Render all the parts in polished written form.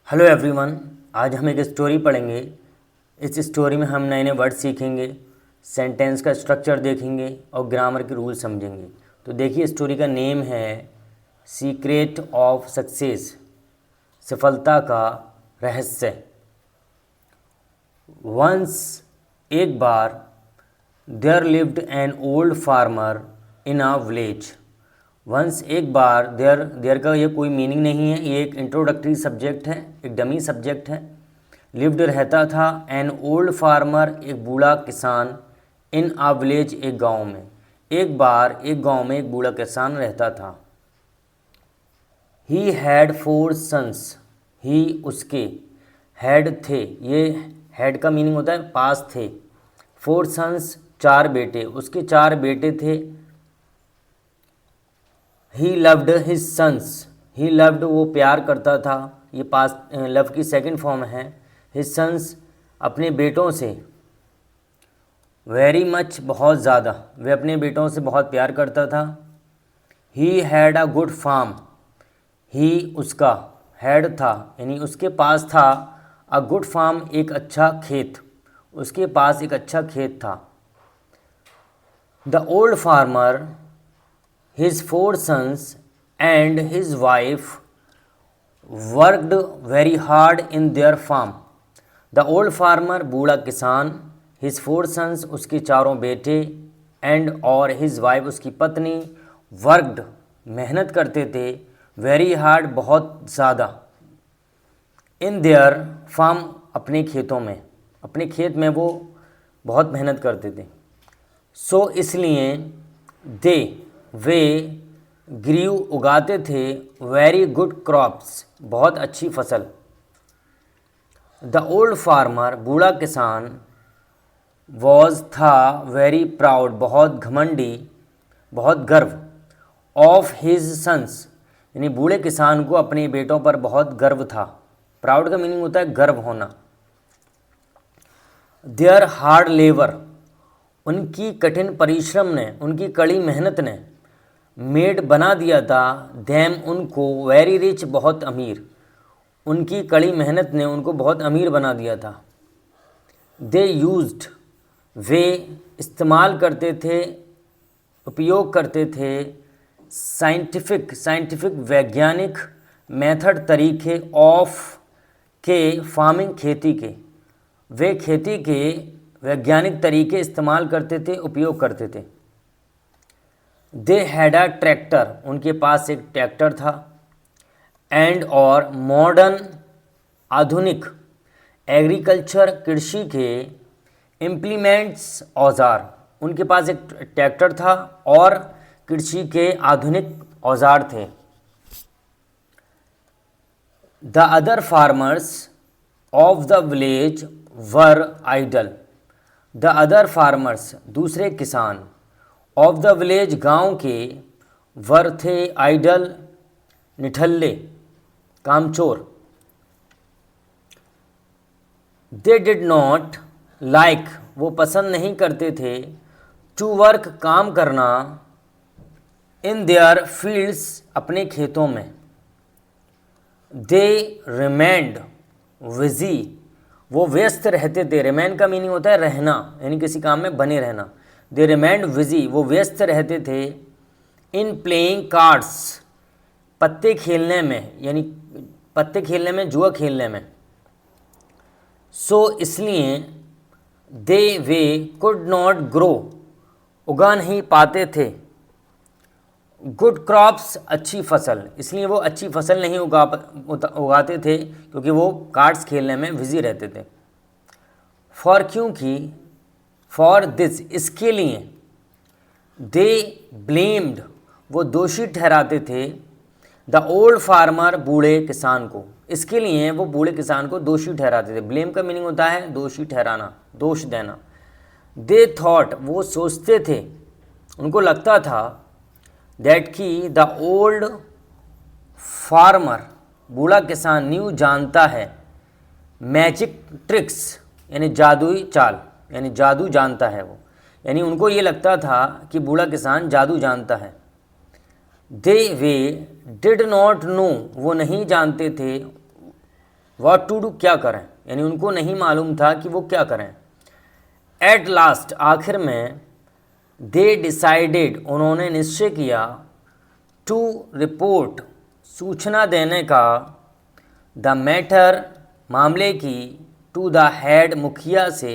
Hello everyone. आज हम एक स्टोरी पढ़ेंगे। इस स्टोरी में हम नए नए वर्ड सीखेंगे, सेंटेंस का स्ट्रक्चर देखेंगे और ग्रामर के रूल समझेंगे। तो देखिए, स्टोरी का नेम है सीक्रेट ऑफ सक्सेस, सफलता का रहस्य। वंस, एक बार, there lived an old farmer in a village. Once, एक बार, देयर का ये कोई मीनिंग नहीं है, ये एक इंट्रोडक्टरी सब्जेक्ट है, एक डमी सब्जेक्ट है। लिव्ड रहता था, एन ओल्ड फार्मर एक बूढ़ा किसान, इन अ विलेज एक गांव में। एक बार एक गांव में एक बूढ़ा किसान रहता था। ही हैड 4 सन्स, ही उसके, हैड थे, ये हैड का मीनिंग होता है पास थे। 4 सन्स 4 बेटे, उसके 4 बेटे थे। He loved his sons, he loved वो प्यार करता था, ये पास लव की सेकंड फॉर्म है। हिज सन्स अपने बेटों से, वेरी मच बहुत ज़्यादा, वे अपने बेटों से बहुत प्यार करता था। He had a good farm, he उसका, हैड था यानी उसके पास था, अ गुड फार्म एक अच्छा खेत, उसके पास एक अच्छा खेत था। The old farmer, his 4 sons and his wife worked very hard in their farm. The old farmer, बूढ़ा किसान, his 4 sons, उसके चारों बेटे, and और his wife, उसकी पत्नी, worked, मेहनत करते थे, very hard, बहुत ज़्यादा, in their farm, अपने खेतों में, अपने खेत में वो बहुत मेहनत करते थे। सो इसलिए दे, वे, ग्रीव उगाते थे, वेरी गुड क्रॉप्स, बहुत अच्छी फसल। द ओल्ड फार्मर, बूढ़ा किसान, वॉज था, वेरी प्राउड, बहुत घमंडी, बहुत गर्व, ऑफ हिज सन्स, यानी बूढ़े किसान को अपने बेटों पर बहुत गर्व था। प्राउड का मीनिंग होता है गर्व होना। देयर हार्ड लेबर, उनकी कठिन परिश्रम ने, उनकी कड़ी मेहनत ने, मेड बना दिया था, देम उनको, वेरी रिच बहुत अमीर, उनकी कड़ी मेहनत ने उनको बहुत अमीर बना दिया था। दे यूज्ड, वे इस्तेमाल करते थे, उपयोग करते थे, साइंटिफिक वैज्ञानिक मेथड तरीके, ऑफ के, फार्मिंग खेती के, वे खेती के वैज्ञानिक तरीके इस्तेमाल करते थे, उपयोग करते थे। दे हैड अ ट्रैक्टर, उनके पास एक ट्रैक्टर था, एंड और मॉडर्न, आधुनिक, एग्रीकल्चर, कृषि के, इम्प्लीमेंट्स, औजार, उनके पास एक ट्रैक्टर था और कृषि के आधुनिक औजार थे। The other farmers of the village were idle, the other farmers, दूसरे किसान, ऑफ द विलेज, गांव के, वर थे, आइडल, निठल्ले, कामचोर। दे डिड नॉट लाइक, वो पसंद नहीं करते थे, टू वर्क, काम करना, इन देयर फील्ड्स, अपने खेतों में। दे रिमेंड बिजी, वो व्यस्त रहते थे, रिमेन का मीनिंग होता है रहना, यानी किसी काम में बने रहना। दे रिमेंड बिजी, वो व्यस्त रहते थे, इन प्लेइंग कार्ड्स, पत्ते खेलने में, यानी पत्ते खेलने में, जुआ खेलने में। सो इसलिए, दे वे कुड नॉट ग्रो, उगा नहीं पाते थे, गुड क्रॉप्स, अच्छी फसल, इसलिए वो अच्छी फसल नहीं उगाते थे क्योंकि वो कार्ड्स खेलने में बिजी रहते थे। फॉर, क्योंकि, फॉर दिस, इसके लिए। दे ब्लेम्ड, वो दोषी ठहराते थे, द ओल्ड फार्मर, बूढ़े किसान को, इसके लिए वो बूढ़े किसान को दोषी ठहराते थे। ब्लेम का मीनिंग होता है दोषी ठहराना, दोष देना। दे थॉट, वो सोचते थे, उनको लगता था, दैट कि द ओल्ड फार्मर, बूढ़ा किसान, न्यू, जानता है, मैजिक ट्रिक्स, यानी जादुई चाल, यानी जादू जानता है वो, यानी उनको ये लगता था कि बूढ़ा किसान जादू जानता है। दे वे डिड नॉट नो, वो नहीं जानते थे, व्हाट टू डू, क्या करें, यानी उनको नहीं मालूम था कि वो क्या करें। एट लास्ट, आखिर में, दे डिसाइडेड, उन्होंने निश्चय किया, टू रिपोर्ट, सूचना देने का, द मैटर, मामले की, टू द हेड, मुखिया से,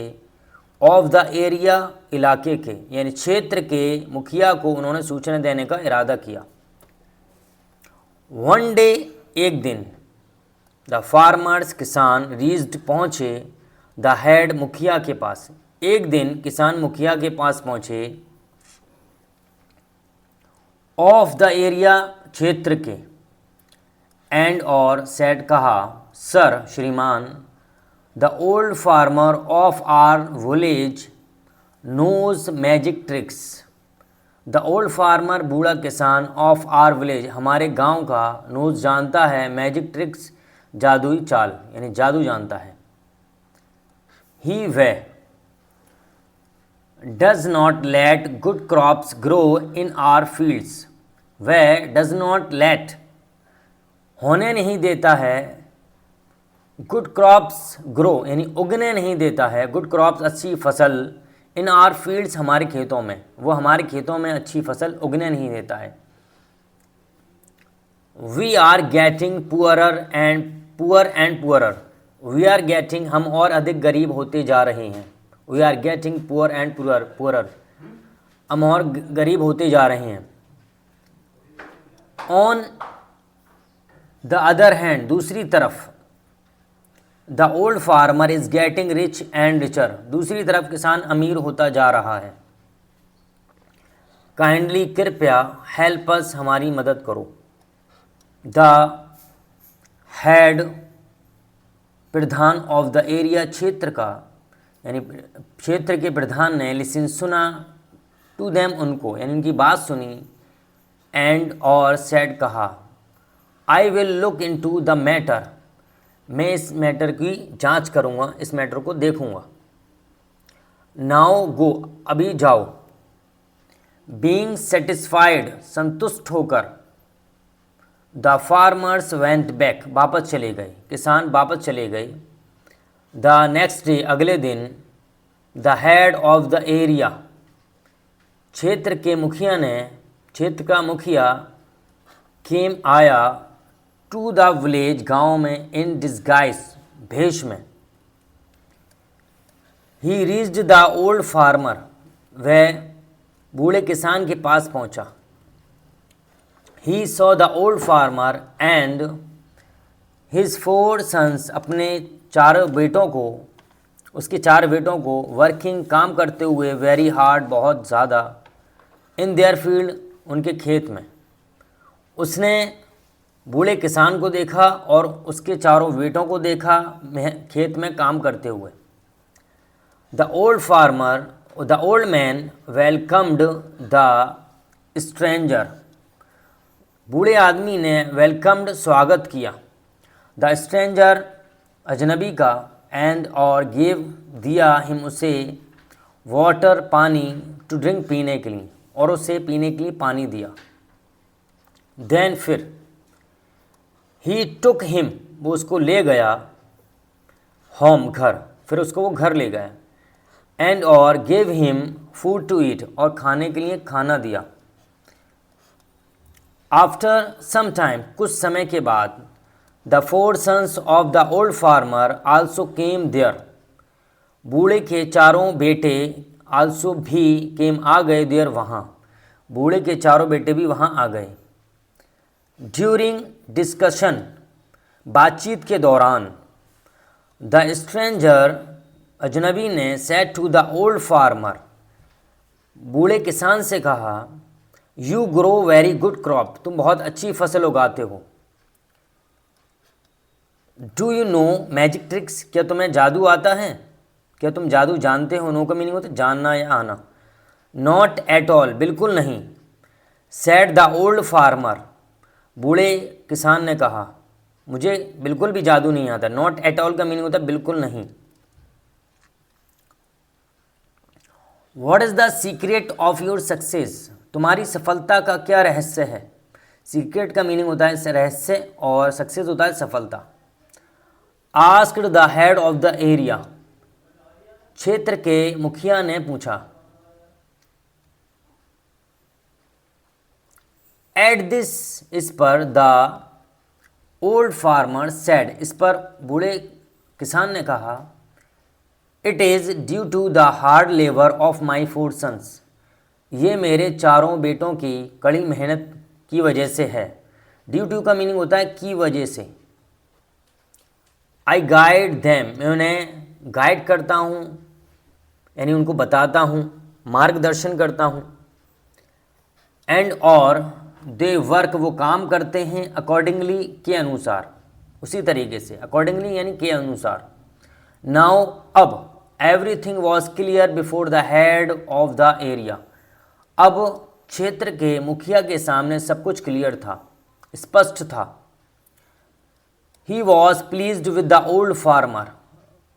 ऑफ द एरिया, इलाके के, यानी क्षेत्र के मुखिया को उन्होंने सूचना देने का इरादा किया। वन डे, एक दिन, द फार्मर्स, किसान, रीच्ड, पहुँचे, द हेड, मुखिया के पास, एक दिन किसान मुखिया के पास पहुँचे, ऑफ द एरिया, क्षेत्र के, एंड और, सेड, कहा, सर, श्रीमान, the old farmer of our village knows magic tricks, the old farmer, बूढ़ा किसान, ऑफ आर विलेज, हमारे गांव का, नोज, जानता है, मैजिक ट्रिक्स, जादुई चाल, यानी जादू जानता है। ही, वह, does not let good crops grow in are fields, वह डज नॉट लेट, होने नहीं देता है, गुड क्रॉप्स ग्रो, यानी उगने नहीं देता है, गुड क्रॉप्स, अच्छी फसल, इन आर फील्ड्स, हमारे खेतों में, वो हमारे खेतों में अच्छी फसल उगने नहीं देता है। We are getting poorer and poorer, we are getting, हम और अधिक गरीब होते जा रहे हैं, we are getting poor and poorer, हम और गरीब होते जा रहे हैं। ऑन द अदर हैंड, दूसरी तरफ, the old farmer is getting rich and richer, दूसरी तरफ किसान अमीर होता जा रहा है। काइंडली, कृपया, हेल्प अस, हमारी मदद करो। The head, Pradhan, of the area, क्षेत्र का, यानी क्षेत्र के प्रधान ने, लिसन, सुना, टू देम, उनको, यानी उनकी बात सुनी, एंड और, सेड, कहा, I will look into the matter, मैं इस मैटर की जांच करूंगा, इस मैटर को देखूंगा। नाउ गो, अभी जाओ। बीइंग सेटिस्फाइड, संतुष्ट होकर, द फार्मर्स वेंट बैक, वापस चले गए, किसान वापस चले गए। द नेक्स्ट डे, अगले दिन, the head of the area, क्षेत्र के मुखिया ने, क्षेत्र का मुखिया, केम, आया, टू द विलेज, गांव में, इन डिस्गाइज, भेष में। He reached the old farmer, वह बूढ़े किसान के पास पहुंचा। He saw the old farmer and his 4 sons, अपने 4 बेटों को, उसके 4 बेटों को, वर्किंग, काम करते हुए, वेरी हार्ड, बहुत ज़्यादा, इन देयर फील्ड, उनके खेत में। उसने बूढ़े किसान को देखा और उसके 4 बेटों को देखा खेत में काम करते हुए। The old farmer, the old man welcomed the stranger, बूढ़े आदमी ने वेलकम्ड, स्वागत किया, द स्ट्रेंजर, अजनबी का, एंड और, गेव, दिया, हिम, उसे, वाटर, पानी, टू ड्रिंक, पीने के लिए, और उसे पीने के लिए पानी दिया। देन, फिर, ही टुक हिम, वो उसको ले गया, होम, घर, फिर उसको वो घर ले गया, एंड और, gave him food to eat, और खाने के लिए खाना दिया। आफ्टर सम टाइम, कुछ समय के बाद, द 4 sons of the old farmer also came there, बूढ़े के 4 बेटे, आल्सो भी, केम, आ गए, देयर, वहाँ, बूढ़े के 4 बेटे भी वहाँ आ गए। ड्यूरिंग डिस्कशन, बातचीत के दौरान, द स्ट्रेंजर, अजनबी ने, said to the old farmer, बूढ़े किसान से कहा, you grow very good crop, तुम बहुत अच्छी फसल उगाते हो। Do you know magic tricks, क्या तुम्हें जादू आता है, क्या तुम जादू जानते हो। नो का मीनिंग होता है जानना या आना। नॉट एट ऑल, बिल्कुल नहीं। सेड द ओल्ड फार्मर, बूढ़े किसान ने कहा, मुझे बिल्कुल भी जादू नहीं आता। नॉट एट ऑल का मीनिंग होता है बिल्कुल नहीं। What is the secret of your success, तुम्हारी सफलता का क्या रहस्य है। सीक्रेट का मीनिंग होता है रहस्य और सक्सेस होता है सफलता। Asked the head of the area, क्षेत्र के मुखिया ने पूछा। एट दिस, इस पर, द ओल्ड फार्मर सेड, इस पर बूढ़े किसान ने कहा, it is due to the hard labour of my 4 sons, ये मेरे चारों बेटों की कड़ी मेहनत की वजह से है। ड्यू टू का मीनिंग होता है की वजह से। आई गाइड देम, मैं उन्हें गाइड करता हूँ, यानी उनको बताता हूँ, मार्गदर्शन करता हूँ। एंड और दे वर्क, वो काम करते हैं, अकॉर्डिंगली, के अनुसार, उसी तरीके से, अकॉर्डिंगली यानी के अनुसार। नाउ, अब, everything was clear before the head of the area, अब क्षेत्र के मुखिया के सामने सब कुछ क्लियर था, स्पष्ट था। He was pleased with the old farmer,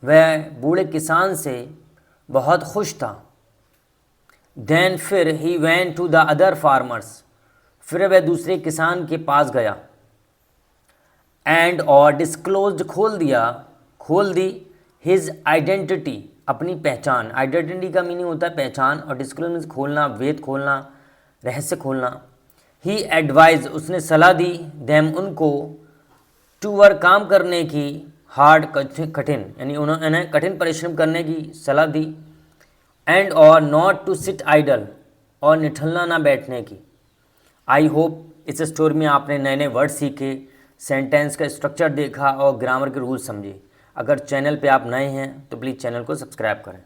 वह बूढ़े किसान से बहुत खुश था। देन, फिर, he went to the other farmers, फिर वह दूसरे किसान के पास गया। एंड और डिस्क्लोज्ड, खोल दी हिज आइडेंटिटी, अपनी पहचान। आइडेंटिटी का मीनिंग होता है पहचान, और डिस्क्लोज मीन्स खोलना, वेद खोलना, रहस्य खोलना। ही एडवाइज, उसने सलाह दी, देम, उनको, टू वर्क, काम करने की, हार्ड, कठिन, यानी उन्होंने कठिन परिश्रम करने की सलाह दी। एंड और नॉट टू सिट आइडल, और निठलना ना बैठने की। आई होप इस स्टोरी में आपने नए नए वर्ड सीखे, सेंटेंस का स्ट्रक्चर देखा और ग्रामर के रूल्स समझे। अगर चैनल पे आप नए हैं तो प्लीज़ चैनल को सब्सक्राइब करें।